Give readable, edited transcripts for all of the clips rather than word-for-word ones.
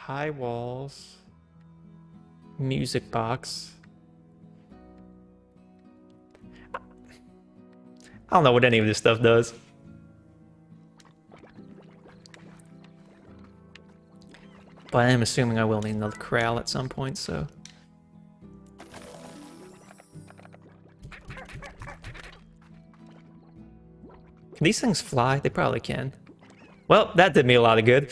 High walls. Music box. I don't know what any of this stuff does. But I am assuming I will need another corral at some point, so... Can these things fly? They probably can. Well, that did me a lot of good.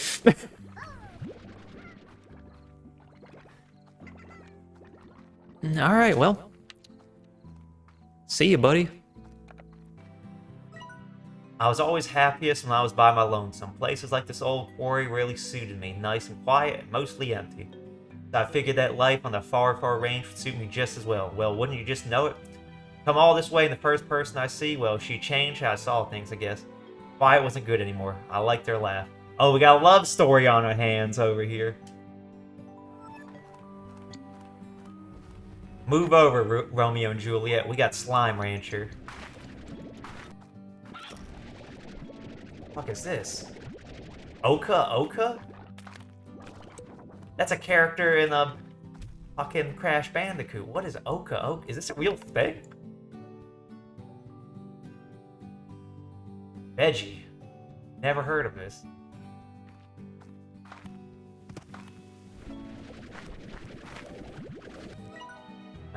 Alright, well. See you, buddy. I was always happiest when I was by my lonesome. Places like this old quarry really suited me. Nice and quiet and mostly empty. I figured that life on the far, far range would suit me just as well. Well, wouldn't you just know it? Come all this way and the first person I see, well, she changed how I saw things, I guess. Quiet wasn't good anymore. I liked their laugh. Oh, we got a love story on our hands over here. Move over, Romeo and Juliet. We got Slime Rancher. What the fuck is this? Oka? That's a character in a fucking Crash Bandicoot. What is Oka? Is this a real thing? Veggie. Never heard of this.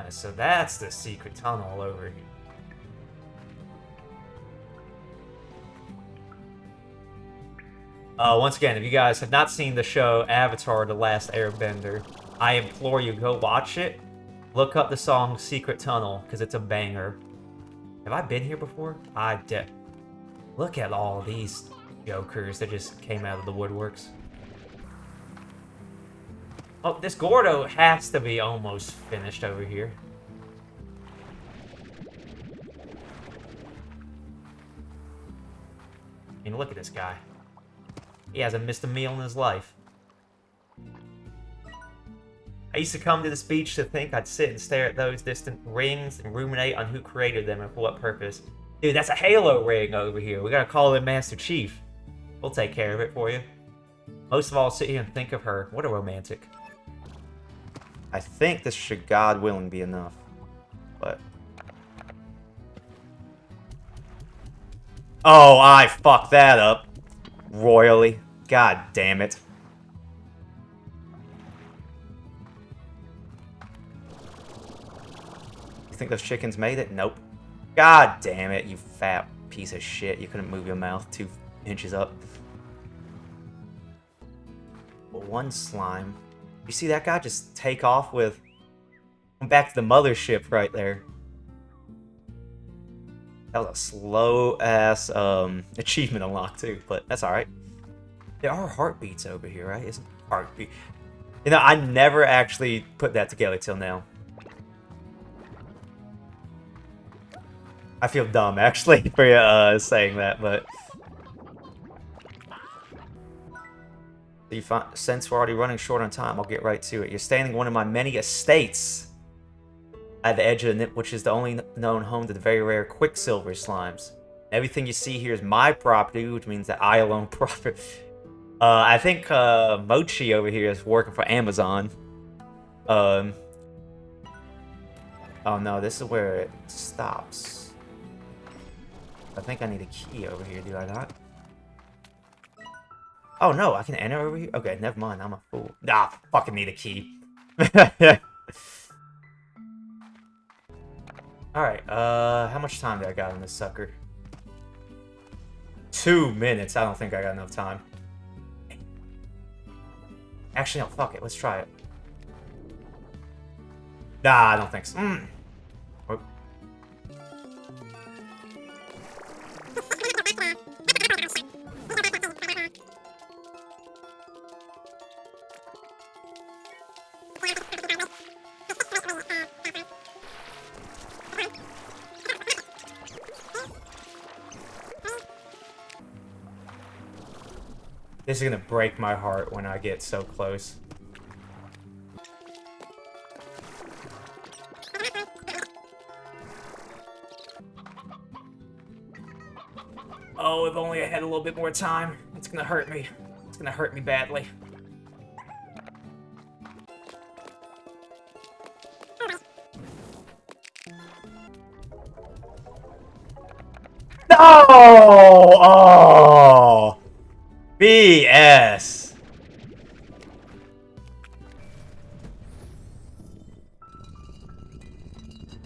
So that's the secret tunnel over here. Once again, if you guys have not seen the show Avatar: The Last Airbender, I implore you, go watch it. Look up the song Secret Tunnel, because it's a banger. Have I been here before? I did. Look at all these jokers that just came out of the woodworks. Oh, this Gordo has to be almost finished over here. I mean, look at this guy. He hasn't missed a meal in his life. I used to come to this beach to think I'd sit and stare at those distant rings and ruminate on who created them and for what purpose. Dude, that's a Halo ring over here. We gotta call in Master Chief. We'll take care of it for you. Most of all, sit here and think of her. What a romantic. I think this should, God willing, be enough. But... oh, I fucked that up. Royally. God damn it. You think those chickens made it? Nope. God damn it, you fat piece of shit. You couldn't move your mouth 2 inches up. Well, one slime. You see that guy just take off with... I'm back to the mothership right there. That was a slow-ass achievement unlock, too, but that's alright. There are heartbeats over here, right? Isn't heartbeat... You know, I never actually put that together till now. I feel dumb, actually, for saying that, but... Since we're already running short on time, I'll get right to it. You're standing in one of my many estates at the edge of the nip, which is the only known home to the very rare Quicksilver slimes. Everything you see here is my property, which means that I alone profit. I think Mochi over here is working for Amazon. Oh no, this is where it stops. I think I need a key over here, do I not? Oh no, I can enter over here? Okay, never mind, I'm a fool. Nah, fucking need a key. Alright, how much time do I got on this sucker? 2 minutes, I don't think I got enough time. Actually, no, fuck it, let's try it. Nah, I don't think so. Oh. This is gonna break my heart when I get so close. Oh, if only I had a little bit more time. It's gonna hurt me. It's gonna hurt me badly.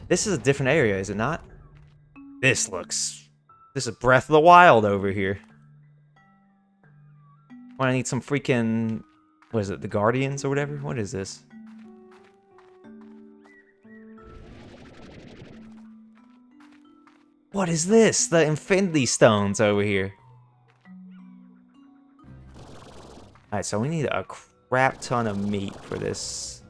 This is a different area, is it not? This is Breath of the Wild over here. I need some freaking... What is it, the Guardians or whatever? What is this? What is this? The Infinity Stones over here. Alright, so we need a crap ton of meat for this.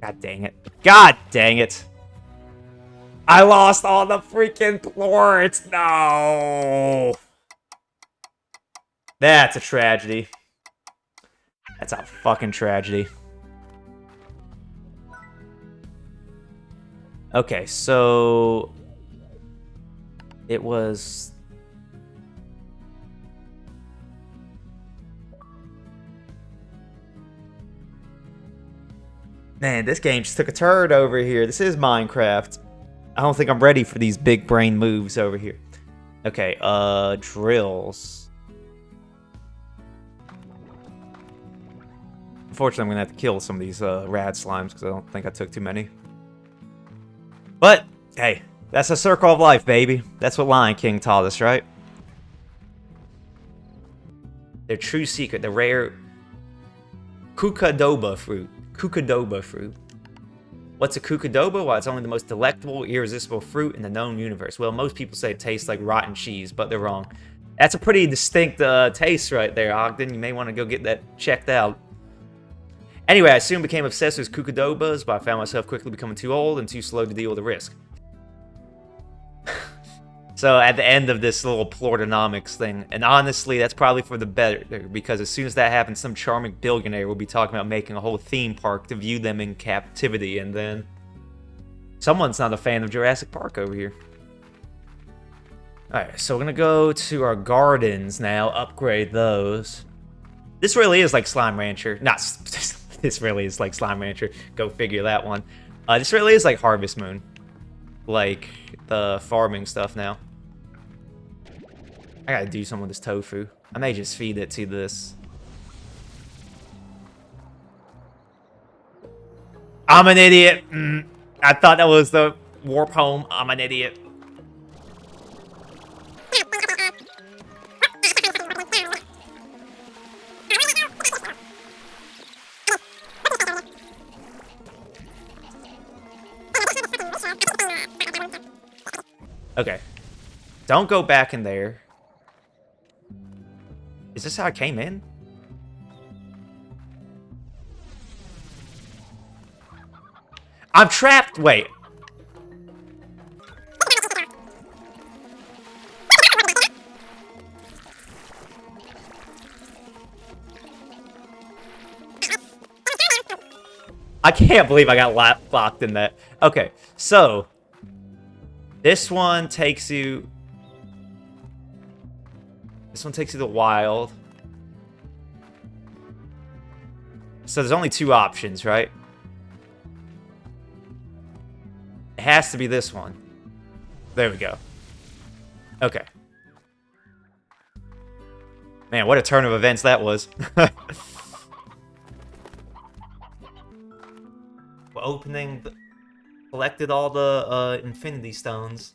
God dang it. God dang it! I lost all the freaking plorts! No! That's a tragedy. That's a fucking tragedy. Okay, so... It was... Man, this game just took a turn over here. This is Minecraft. I don't think I'm ready for these big brain moves over here. Okay, drills. Unfortunately, I'm gonna have to kill some of these rad slimes because I don't think I took too many. But, hey, that's a circle of life, baby. That's what Lion King taught us, right? Their true secret, the rare Kukadoba fruit. Kukadoba fruit. What's a Kukadoba? Well, it's only the most delectable, irresistible fruit in the known universe. Well, most people say it tastes like rotten cheese, but they're wrong. That's a pretty distinct taste right there, Ogden. You may want to go get that checked out. Anyway, I soon became obsessed with Kukadobas, but I found myself quickly becoming too old and too slow to deal with the risk. So at the end of this little plortonomics thing, and honestly, that's probably for the better, because as soon as that happens, some charming billionaire will be talking about making a whole theme park to view them in captivity, and then someone's not a fan of Jurassic Park over here. Alright, so we're gonna go to our gardens now, upgrade those. This really is like Slime Rancher. Not, this really is like Slime Rancher. Go figure that one. This really is like Harvest Moon. Like the farming stuff now. I gotta do some with this tofu. I may just feed it to this. I'm an idiot. I thought that was the warp home. I'm an idiot. Okay. Don't go back in there. Is this how I came in? I'm trapped! Wait. I can't believe I got locked in that. Okay, so... This one takes you... This one takes you to wild. So there's only two options, right? It has to be this one. There we go. Okay. Man, what a turn of events that was. We're opening... Collected all the Infinity Stones.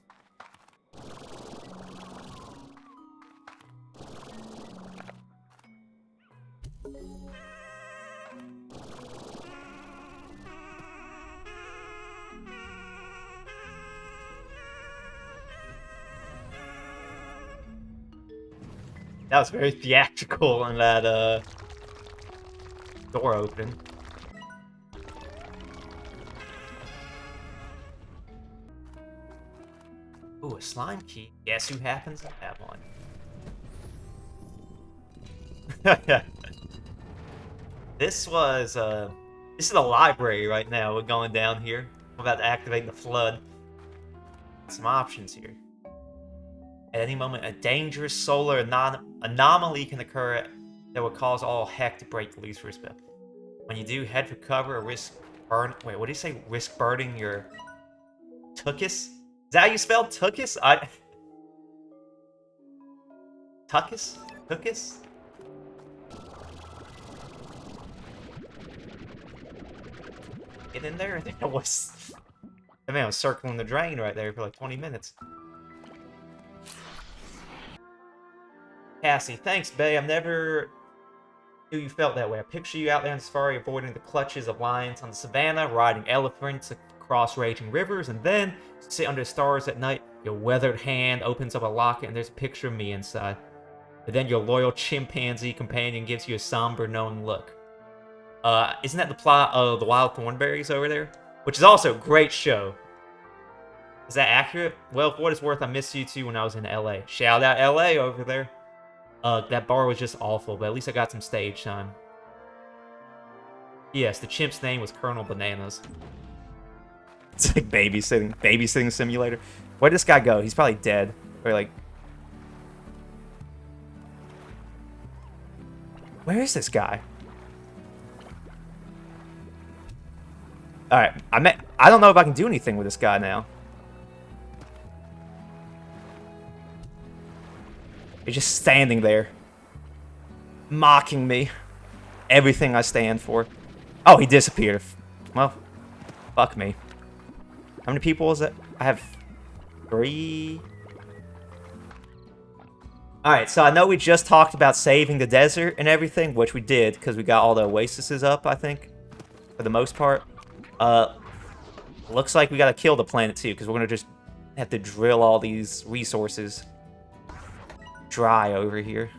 That was very theatrical in that door open. Ooh, a slime key. Guess who happens to have one? This is the library right now. We're going down here. We're about to activate the flood. Some options here. At any moment, a dangerous solar anomaly can occur that will cause all heck to break loose for a spell. When you do, head for cover or risk burn. Wait, what do you say? Risk burning your tuchus? Is that how you spell tuchus? Tuchus? Tuchus? Get in there? I think that was... I mean, I was circling the drain right there for like 20 minutes. Cassie, thanks, Bay. I've never knew you felt that way. I picture you out there on safari, avoiding the clutches of lions on the savannah, riding elephants across raging rivers, and then sit under the stars at night. Your weathered hand opens up a locket, and there's a picture of me inside. And then your loyal chimpanzee companion gives you a somber, knowing look. Isn't that the plot of The Wild Thornberrys over there? Which is also a great show. Is that accurate? Well, for what it's worth, I missed you too when I was in LA. Shout out LA over there. That bar was just awful, but at least I got some stage time. Yes, the chimp's name was Colonel Bananas. It's like babysitting simulator. Where'd this guy go? He's probably dead. Or like... Where is this guy? Alright, I don't know if I can do anything with this guy now. He's just standing there. Mocking me. Everything I stand for. Oh, he disappeared. Well, fuck me. How many people is it? I have 3. Alright, so I know we just talked about saving the desert and everything, which we did, because we got all the oases up, I think. For the most part. Looks like we gotta kill the planet too, because we're gonna just have to drill all these resources dry over here.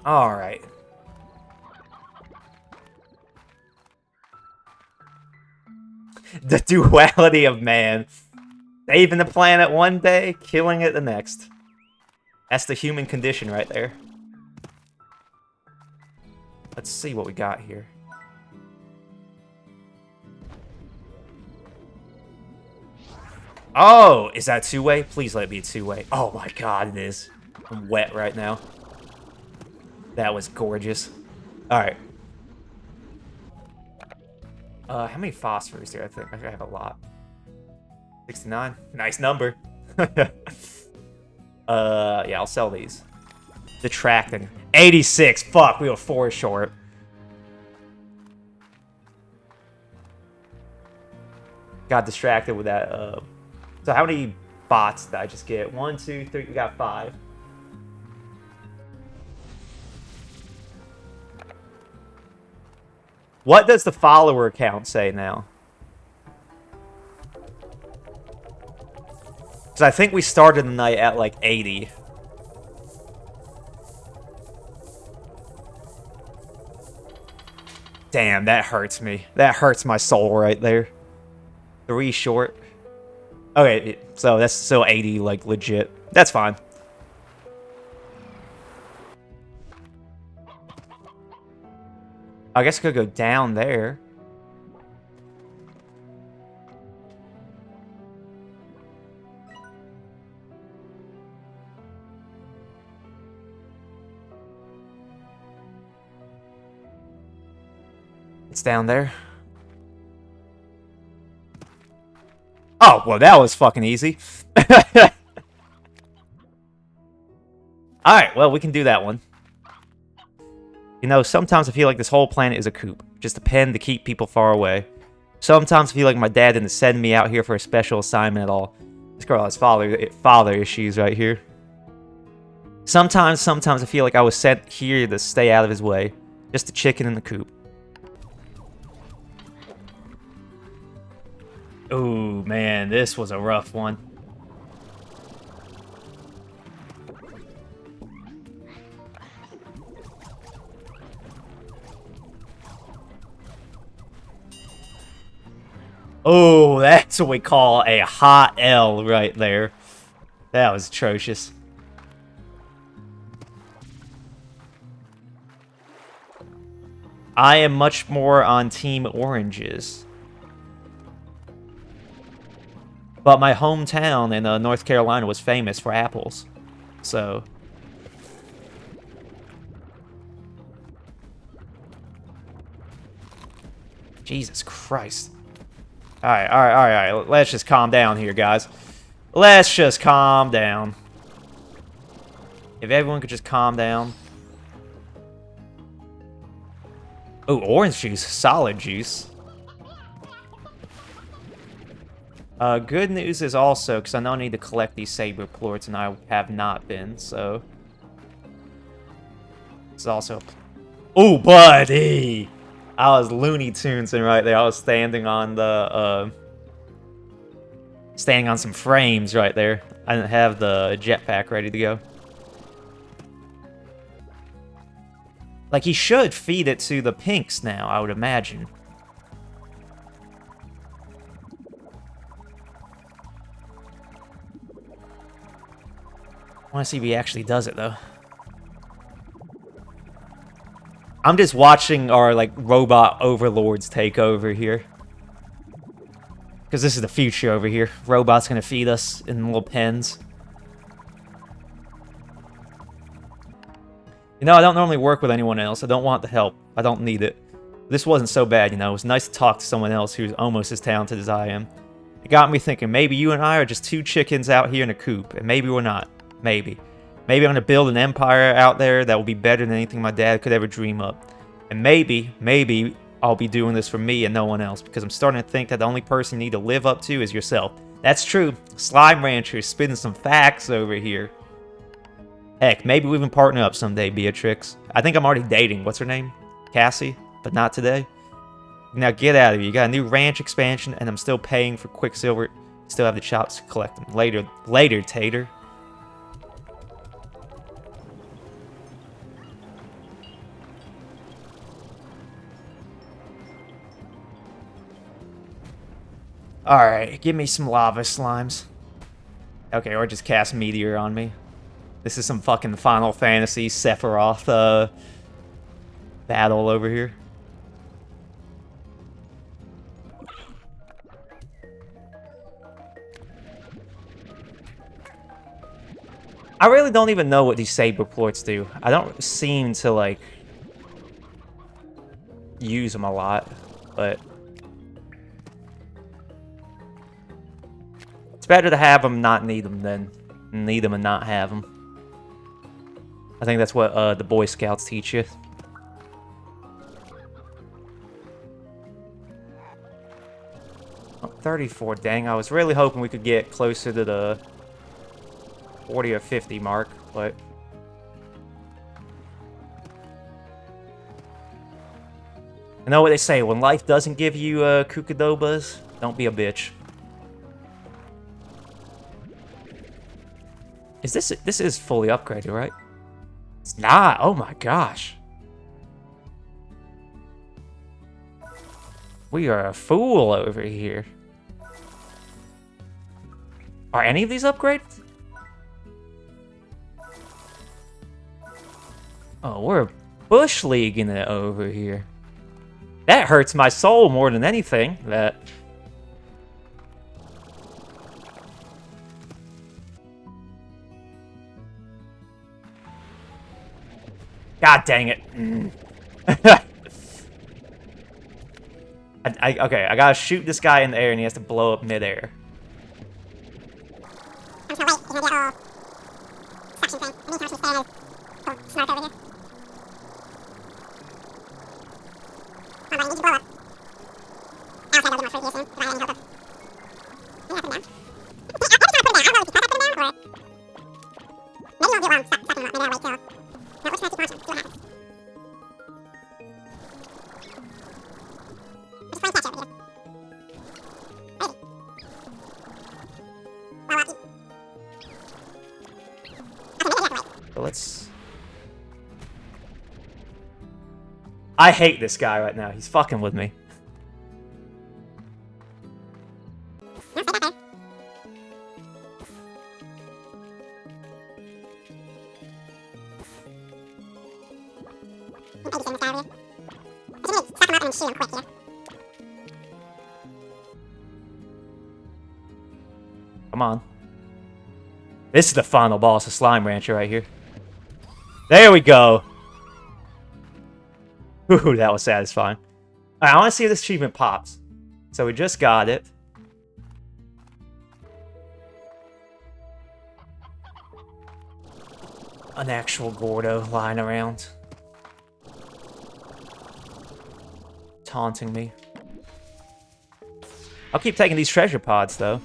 Alright. The duality of man. Saving the planet one day, killing it the next. That's the human condition right there. Let's see what we got here. Oh, is that two-way? Please let it be two-way. Oh my god, it is. I'm wet right now. That was gorgeous. Alright. How many phosphors do I think? I have a lot. 69. Nice number. Yeah, I'll sell these. Detracting. 86. Fuck, we were 4 short. Got distracted with that, So how many bots did I just get? 1, 2, 3, we got 5. What does the follower count say now? Because I think we started the night at like 80. Damn, that hurts me. That hurts my soul right there. 3 short. Okay, so that's still 80, like, legit. That's fine. I guess I could go down there. It's down there. Oh, well, that was fucking easy. Alright, well, we can do that one. You know, sometimes I feel like this whole planet is a coup. Just a pen to keep people far away. Sometimes I feel like my dad didn't send me out here for a special assignment at all. This girl has father issues right here. Sometimes I feel like I was sent here to stay out of his way. Just a chicken in the coop. Oh, man, this was a rough one. Oh, that's what we call a hot L right there. That was atrocious. I am much more on Team Oranges. But my hometown in North Carolina was famous for apples. So... Jesus Christ. Alright. Let's just calm down here, guys. Let's just calm down. If everyone could just calm down. Oh, orange juice. Solid juice. Good news is also, because I know I need to collect these saber plorts, and I have not been, so... It's also... Oh, buddy! I was Looney Tunesing right there. I was standing on the, standing on some frames right there. I didn't have the jetpack ready to go. Like, he should feed it to the pinks now, I would imagine. I want to see if he actually does it, though. I'm just watching our, like, robot overlords take over here. Because this is the future over here. Robots gonna feed us in little pens. You know, I don't normally work with anyone else. I don't want the help. I don't need it. This wasn't so bad, you know. It was nice to talk to someone else who's almost as talented as I am. It got me thinking, maybe you and I are just two chickens out here in a coop. And maybe we're not. Maybe. Maybe I'm going to build an empire out there that will be better than anything my dad could ever dream up. And maybe I'll be doing this for me and no one else. Because I'm starting to think that the only person you need to live up to is yourself. That's true. Slime Rancher is spitting some facts over here. Heck, maybe we even partner up someday, Beatrix. I think I'm already dating. What's her name? Cassie? But not today. Now get out of here. You got a new ranch expansion, and I'm still paying for Quicksilver. Still have the chops to collect them. Later, Tater. Alright, give me some lava slimes. Okay, or just cast Meteor on me. This is some fucking Final Fantasy Sephiroth battle over here. I really don't even know what these saber plorts do. I don't seem to, like, use them a lot, but... It's better to have them, not need them, than need them and not have them. I think that's what the Boy Scouts teach you. Oh, 34, dang. I was really hoping we could get closer to the 40 or 50 mark, but... You know what they say, when life doesn't give you Kukadobas, don't be a bitch. This is fully upgraded, right? It's not. Oh my gosh. We are a fool over here. Are any of these upgraded? Oh, we're bush leaguing it over here. That hurts my soul more than anything. That. God dang it. Okay, I gotta shoot this guy in the air and he has to blow up midair. I hate this guy right now. He's fucking with me. Come on. This is the final boss of Slime Rancher right here. There we go. Ooh, that was satisfying. Alright, I want to see if this achievement pops. So we just got it. an actual Gordo lying around. Taunting me. I'll keep taking these treasure pods, though.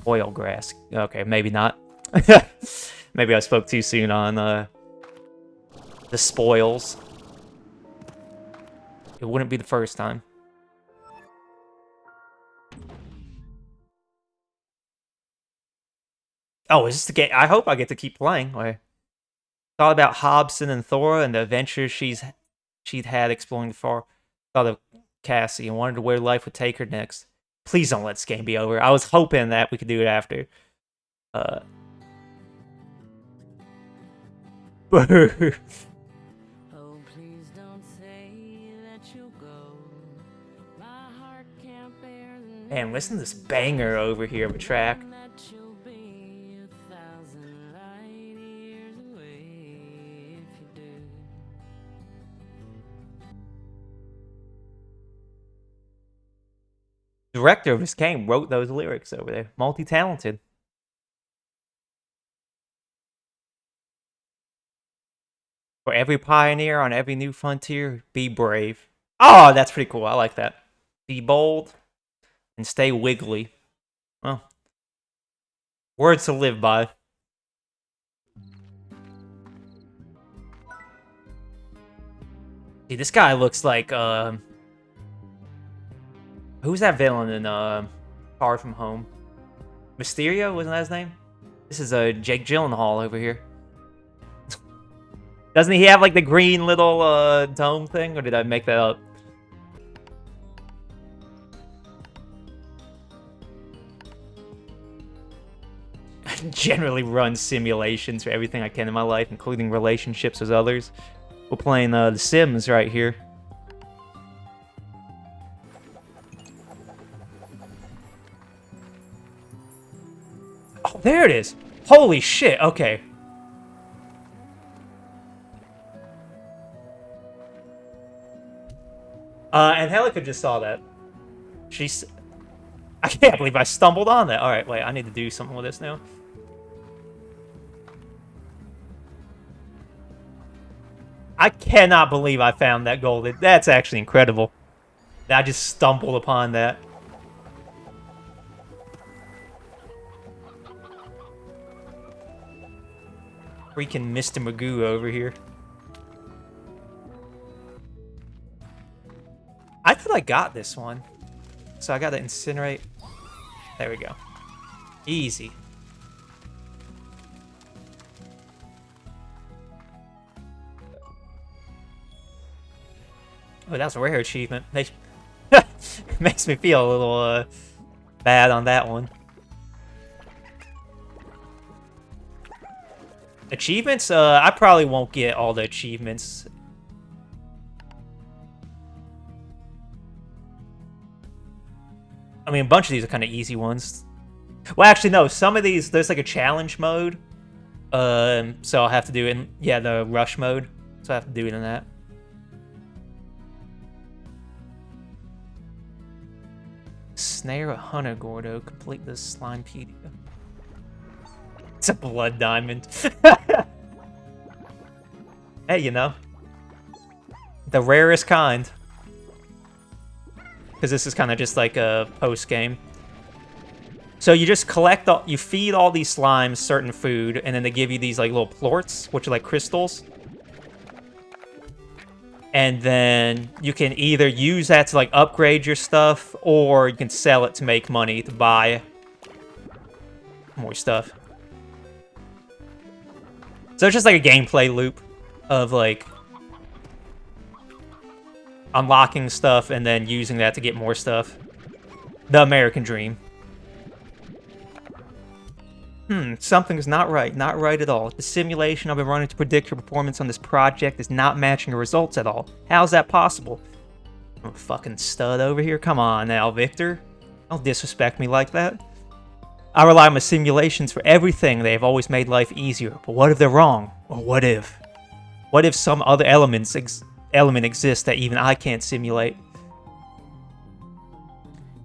Oil grass. Okay, maybe not. Maybe I spoke too soon on the spoils. It wouldn't be the first time. Oh, is this the game? I hope I get to keep playing. It's all about Hobson and Thora and the adventures she'd had exploring the far. Thought of Cassie and wondered where life would take her next. Please don't let this game be over. I was hoping that we could do it after. Oh, please don't say that you'll go. My heart can't bear the Man, listen to this banger over here of a track. The director of this game wrote those lyrics over there. Multi-talented. For every pioneer on every new frontier, be brave. Oh, that's pretty cool. I like that. Be bold and stay wiggly. Well, words to live by. See, this guy looks like, who's that villain in Far From Home? Mysterio, wasn't that his name? This is Jake Gyllenhaal over here. Doesn't he have like the green little dome thing, or did I make that up? I generally run simulations for everything I can in my life, including relationships with others. We're playing The Sims right here. Oh, there it is. Holy shit, okay. Angelica just saw that. I can't believe I stumbled on that. Alright, wait, I need to do something with this now. I cannot believe I found that gold. That's actually incredible. I just stumbled upon that. Freaking Mr. Magoo over here. I thought I got this one. So I gotta incinerate. There we go. Easy. Oh, that's a rare achievement. Makes me feel a little bad on that one. Achievements? I probably won't get all the achievements. I mean, a bunch of these are kind of easy ones. Well, actually, no. Some of these, there's like a challenge mode. So I'll have to do it in, yeah, the rush mode. So I have to do it in that. Snare a hunter, Gordo. Complete this Slimepedia. It's a blood diamond. Hey, you know. The rarest kind. Because this is kind of just like a post-game. So you just collect, you feed all these slimes certain food, and then they give you these like little plorts, which are like crystals. And then you can either use that to like upgrade your stuff, or you can sell it to make money to buy more stuff. So it's just like a gameplay loop of like unlocking stuff and then using that to get more stuff. The American dream. Something's not right. Not right at all. The simulation I've been running to predict your performance on this project is not matching your results at all. How's that possible? I'm a fucking stud over here. Come on now, Victor. Don't disrespect me like that. I rely on my simulations for everything. They have always made life easier. But what if they're wrong? Or what if? What if some other element exists that even I can't simulate?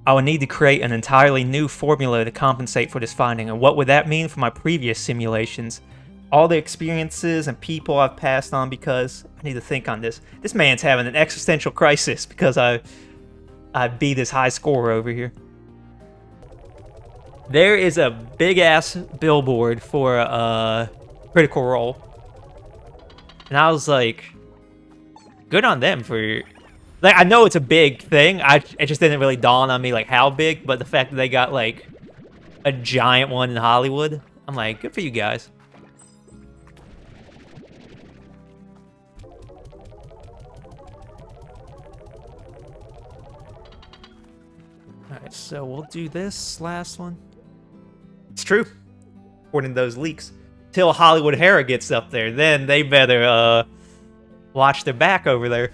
I would need to create an entirely new formula to compensate for this finding, and what would that mean for my previous simulations? all the experiences and people I've passed on because I need to think on this. This man's having an existential crisis because I beat his high score over here. There is a big-ass billboard for Critical Role. And I was like, good on them for... Like, I know it's a big thing. It just didn't really dawn on me, like, how big. But the fact that they got, like, a giant one in Hollywood, I'm like, good for you guys. Alright, so we'll do this last one. It's true, according to those leaks. Till Hollywoodhara gets up there, then they better watch their back over there.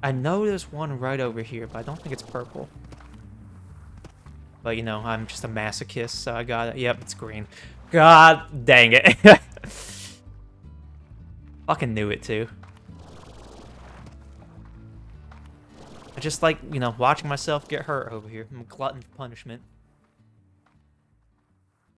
I know there's one right over here, but I don't think it's purple. But you know, I'm just a masochist, so I got it. Yep, it's green. God dang it. Fucking knew it too. I just like, you know, watching myself get hurt over here. I'm a glutton for punishment.